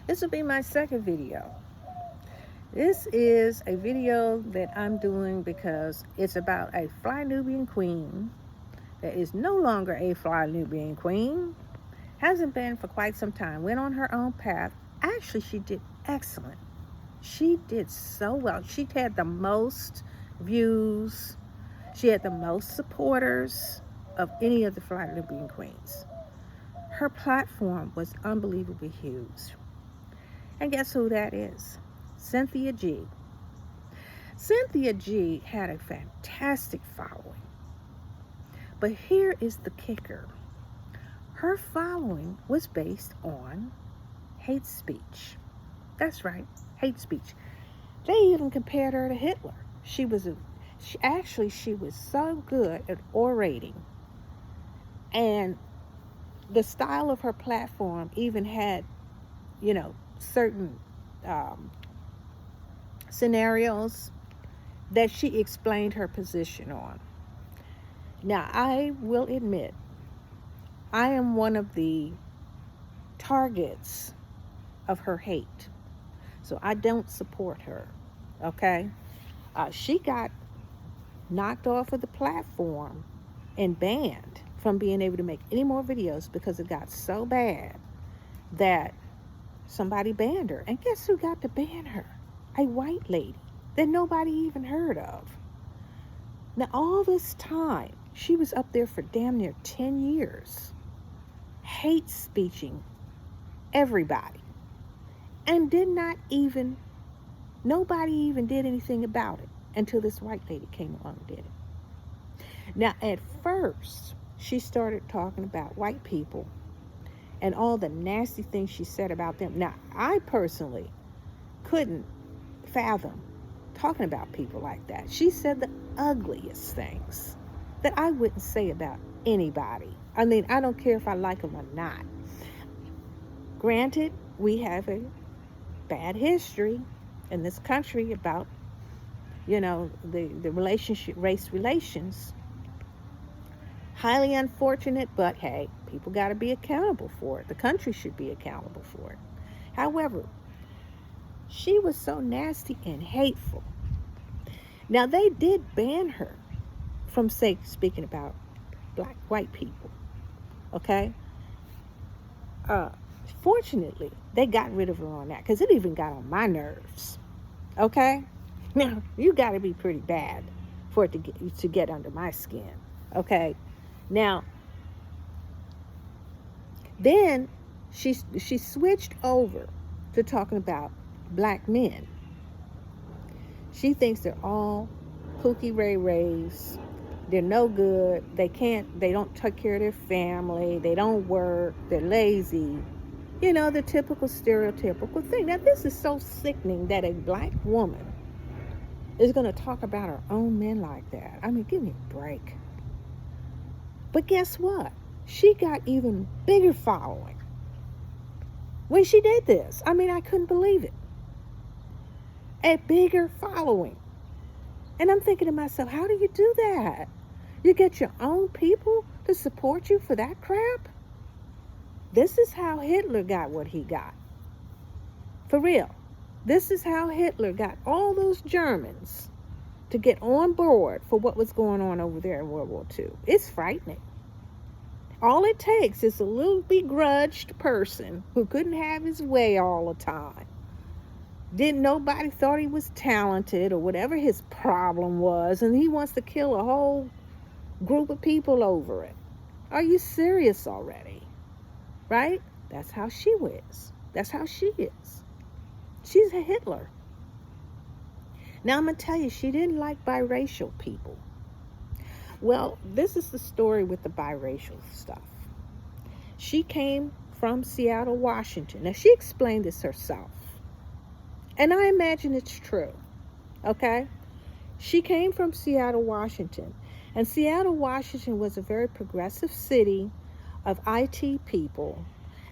This will be my second video. This is a video that I'm doing because it's about a fly Nubian queen that is no longer a fly Nubian queen. Hasn't been for quite some time. Went on her own path. Actually, she did excellent. She did so well. She had the most views. She had the most supporters of any of the fly Nubian queens. Her platform was unbelievably huge. And guess who that is? Cynthia G. Cynthia G had a fantastic following. But here is the kicker. Her following was based on hate speech. That's right, hate speech. They even compared her to Hitler. She was so good at orating, and the style of her platform even had, certain scenarios that she explained her position on. Now, I will admit, I am one of the targets of her hate. So I don't support her, okay? She got knocked off of the platform and banned from being able to make any more videos because it got so bad that somebody banned her. And guess who got to ban her? A white lady that nobody even heard of. Now, all this time, she was up there for damn near 10 years, hate speeching everybody. And nobody even did anything about it until this white lady came along and did it. Now, at first, she started talking about white people and all the nasty things she said about them. Now, I personally couldn't fathom talking about people like that. She said the ugliest things that I wouldn't say about anybody. I mean, I don't care if I like them or not. Granted, we have a bad history in this country about, the relationship, race relations. Highly unfortunate, but hey, people got to be accountable for it. The country should be accountable for it. However, she was so nasty and hateful. Now, they did ban her from speaking about white people, okay? Fortunately, they got rid of her on that because it even got on my nerves, okay? Now, you got to be pretty bad for it to get under my skin, okay? Now, then she switched over to talking about black men. She thinks they're all Pookie Ray Rays. They're no good. They don't take care of their family. They don't work. They're lazy. The typical stereotypical thing. Now, this is so sickening that a black woman is going to talk about her own men like that. I mean, give me a break. But guess what? She got even bigger following when she did this. I mean, I couldn't believe it. A bigger following. And I'm thinking to myself, how do you do that? You get your own people to support you for that crap? This is how Hitler got what he got. For real. This is how Hitler got all those Germans to get on board for what was going on over there in World War II. It's frightening. All it takes is a little begrudged person who couldn't have his way all the time. Nobody thought he was talented or whatever his problem was, and he wants to kill a whole group of people over it. Are you serious already? Right? That's how she is. That's how she is. She's a Hitler. Now, I'm going to tell you, she didn't like biracial people. Well, this is the story with the biracial stuff. She came from Seattle, Washington. Now, she explained this herself. And I imagine it's true. Okay? She came from Seattle, Washington. And Seattle, Washington was a very progressive city of IT people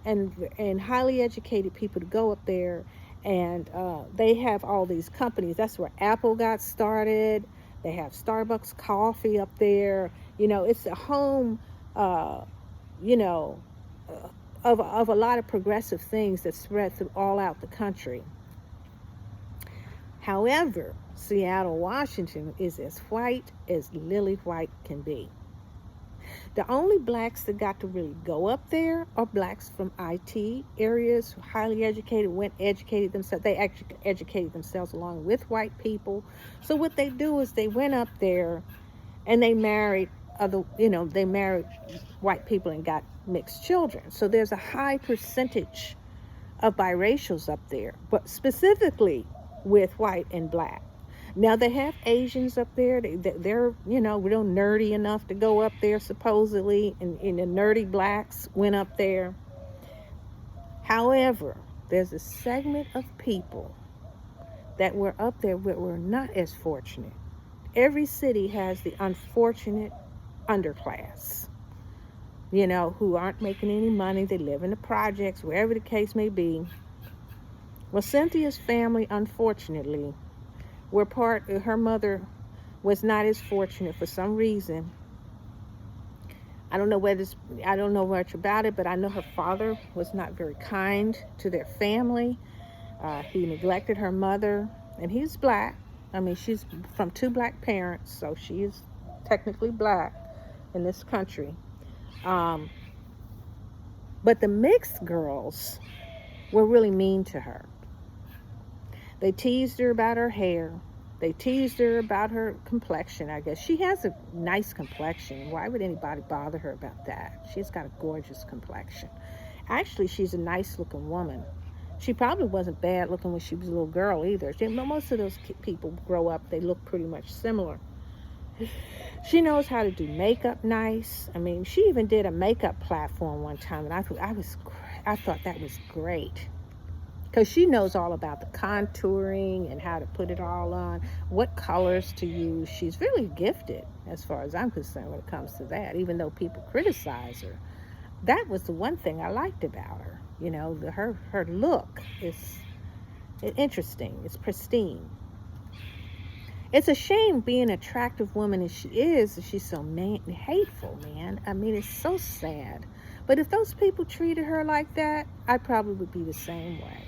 and highly educated people to go up there. And they have all these companies. That's where Apple got started. They have Starbucks coffee up there. It's a home, of a lot of progressive things that spread through all out the country. However, Seattle, Washington is as white as lily white can be. The only blacks that got to really go up there are blacks from IT areas, highly educated, educated themselves. They actually educated themselves along with white people. So what they do is they went up there and they married they married white people and got mixed children. So there's a high percentage of biracials up there, but specifically with white and black. Now they have Asians up there. They're real nerdy enough to go up there supposedly, and the nerdy blacks went up there. However, there's a segment of people that were up there that were not as fortunate. Every city has the unfortunate underclass, who aren't making any money. They live in the projects, wherever the case may be. Well, Cynthia's family, unfortunately, her mother was not as fortunate for some reason. I don't know much about it, but I know her father was not very kind to their family. He neglected her mother, and he's black. I mean, she's from 2 black parents, so she is technically black in this country. But the mixed girls were really mean to her. They teased her about her hair. They teased her about her complexion, I guess. She has a nice complexion. Why would anybody bother her about that? She's got a gorgeous complexion. Actually, she's a nice-looking woman. She probably wasn't bad looking when she was a little girl either. Most of those people grow up, they look pretty much similar. She knows how to do makeup nice. I mean, she even did a makeup platform one time, and I thought that was great. Because she knows all about the contouring and how to put it all on, what colors to use. She's really gifted as far as I'm concerned when it comes to that, even though people criticize her. That was the one thing I liked about her. Her look is interesting. It's pristine. It's a shame being an attractive woman as she is, that she's so hateful, man. I mean, it's so sad. But if those people treated her like that, I probably would be the same way.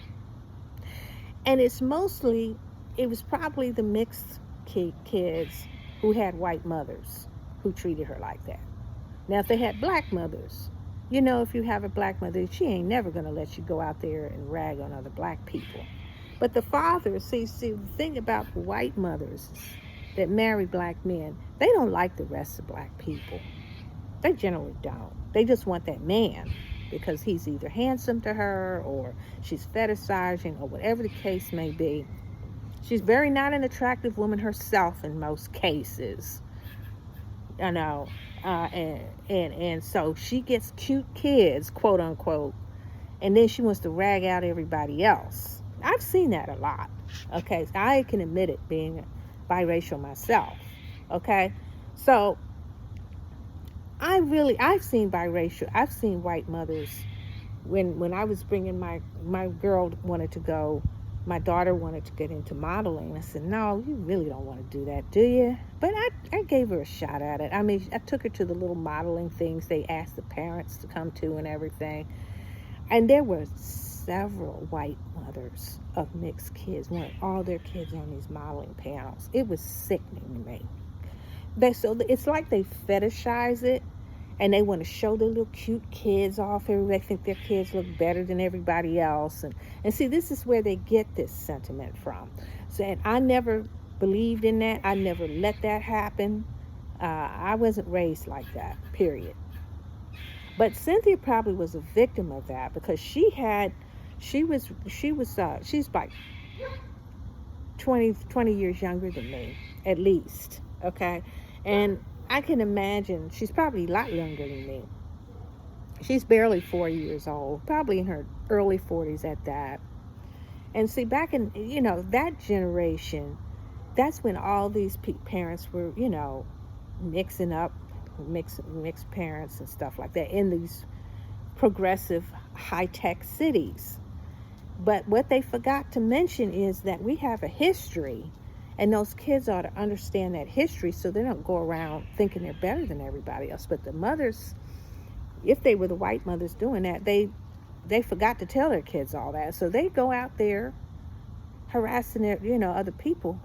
And it was probably the mixed kids who had white mothers who treated her like that. Now, if they had black mothers, if you have a black mother, she ain't never going to let you go out there and rag on other black people. But the fathers, see, the thing about white mothers that marry black men, they don't like the rest of black people. They generally don't. They just want that man because he's either handsome to her or she's fetishizing or whatever the case may be. She's very not an attractive woman herself in most cases. And so she gets cute kids, quote unquote, and then she wants to rag out everybody else. I've seen that a lot. Okay, so I can admit it, being biracial myself. Okay, so I've seen white mothers. When I was bringing my girl wanted to go, my daughter wanted to get into modeling. I said, no, you really don't want to do that, do you? But I gave her a shot at it. I mean, I took her to the little modeling things they asked the parents to come to and everything. And there were several white mothers of mixed kids wanted all their kids on these modeling panels. It was sickening to me. It's like they fetishize it, and they want to show their little cute kids off. They think their kids look better than everybody else. And see, this is where they get this sentiment from. So, and I never believed in that. I never let that happen. I wasn't raised like that, period. But Cynthia probably was a victim of that because she's like 20 years younger than me, at least. Okay. And I can imagine she's probably a lot younger than me. She's barely 4 years old, probably in her early 40s at that. And see, back in, that generation, that's when all these parents were, mixing up, mixed parents and stuff like that in these progressive high-tech cities. But what they forgot to mention is that we have a history, and those kids ought to understand that history so they don't go around thinking they're better than everybody else. But the mothers, if they were the white mothers doing that, they they forgot to tell their kids all that. So they go out there harassing their, other people,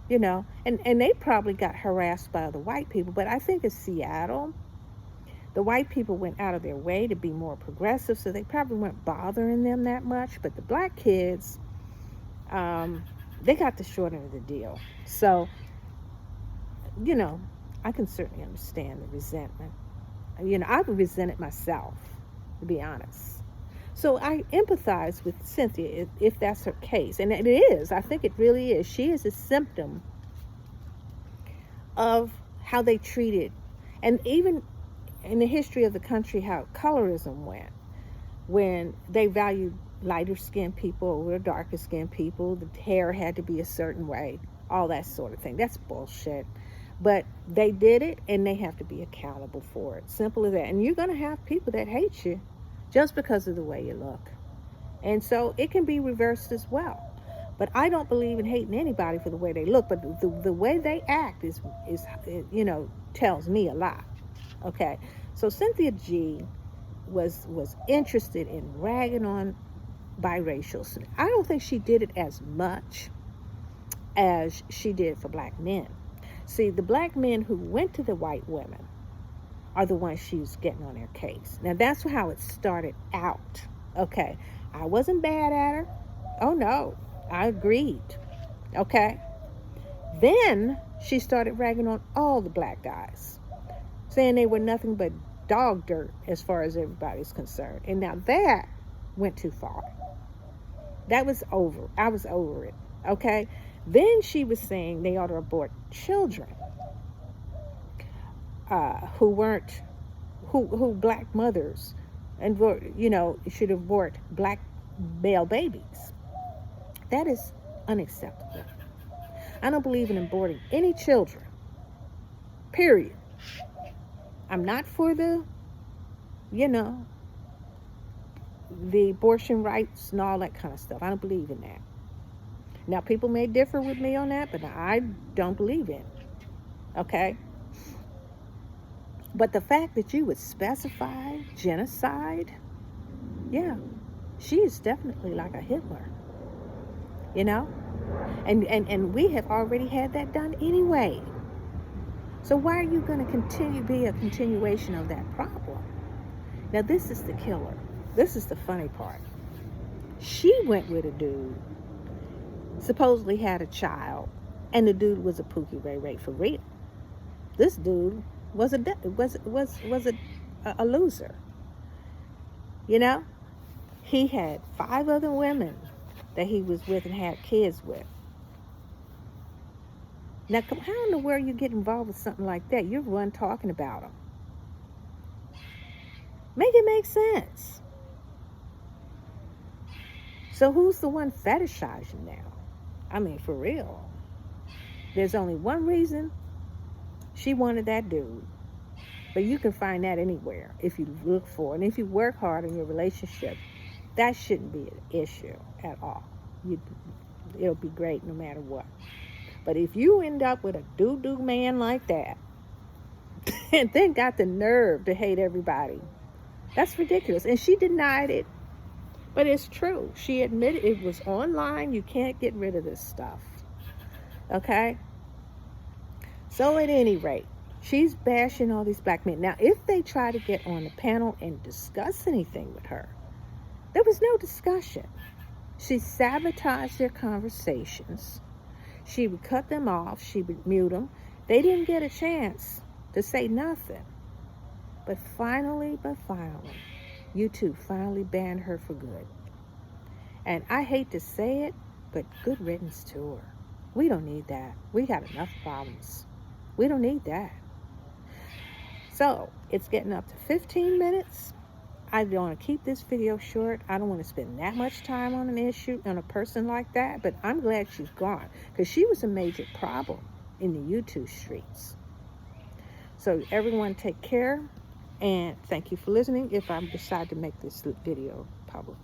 and they probably got harassed by the white people. But I think in Seattle, the white people went out of their way to be more progressive, so they probably weren't bothering them that much. But the black kids, they got the short end of the deal. So, I can certainly understand the resentment. I've resented myself, to be honest. So I empathize with Cynthia if that's her case. And it is. I think it really is. She is a symptom of how they treated, and even in the history of the country, how colorism went, when they valued lighter skinned people over darker skinned people. The hair had to be a certain way, all that sort of thing. That's bullshit. But they did it, and they have to be accountable for it. Simple as that. And you're going to have people that hate you just because of the way you look. And so it can be reversed as well. But I don't believe in hating anybody for the way they look. But the way they act is tells me a lot. Okay? So Cynthia G was interested in ragging on biracials. I don't think she did it as much as she did for black men. See, the black men who went to the white women are the ones she was getting on their case. Now, that's how it started out. Okay, I wasn't bad at her. Oh, no, I agreed. Okay. Then she started ragging on all the black guys, saying they were nothing but dog dirt as far as everybody's concerned. And now that went too far. That was over. I was over it. Okay. Then she was saying they ought to abort children who black mothers, and should abort black male babies. That is unacceptable. I don't believe in aborting any children. Period. I'm not for the abortion rights and all that kind of stuff. I don't believe in that. Now, people may differ with me on that, but I don't believe in it. Okay? But the fact that you would specify genocide, yeah, she is definitely like a Hitler. And we have already had that done anyway. So why are you going to be a continuation of that problem? Now, this is the killer. This is the funny part. She went with a dude, supposedly had a child, and the dude was a Pookie Ray Ray for real. This dude was a loser. He had 5 other women that he was with and had kids with. Now, how in the world you get involved with something like that? You're one talking about them. Make it make sense. So who's the one fetishizing now? I mean, for real. There's only one reason she wanted that dude. But you can find that anywhere if you look for it. And if you work hard in your relationship, that shouldn't be an issue at all. It'll be great no matter what. But if you end up with a doo-doo man like that, and then got the nerve to hate everybody, that's ridiculous. And she denied it. But it's true. She admitted it was online. You can't get rid of this stuff. Okay? So at any rate, she's bashing all these black men. Now, if they try to get on the panel and discuss anything with her, there was no discussion. She sabotaged their conversations. She would cut them off. She would mute them. They didn't get a chance to say nothing. But finally, YouTube finally banned her for good. And I hate to say it, but good riddance to her. We don't need that. We got enough problems. We don't need that. So, it's getting up to 15 minutes. I want to keep this video short. I don't want to spend that much time on an issue, on a person like that, but I'm glad she's gone, because she was a major problem in the YouTube streets. So, everyone take care. And thank you for listening if I decide to make this video public.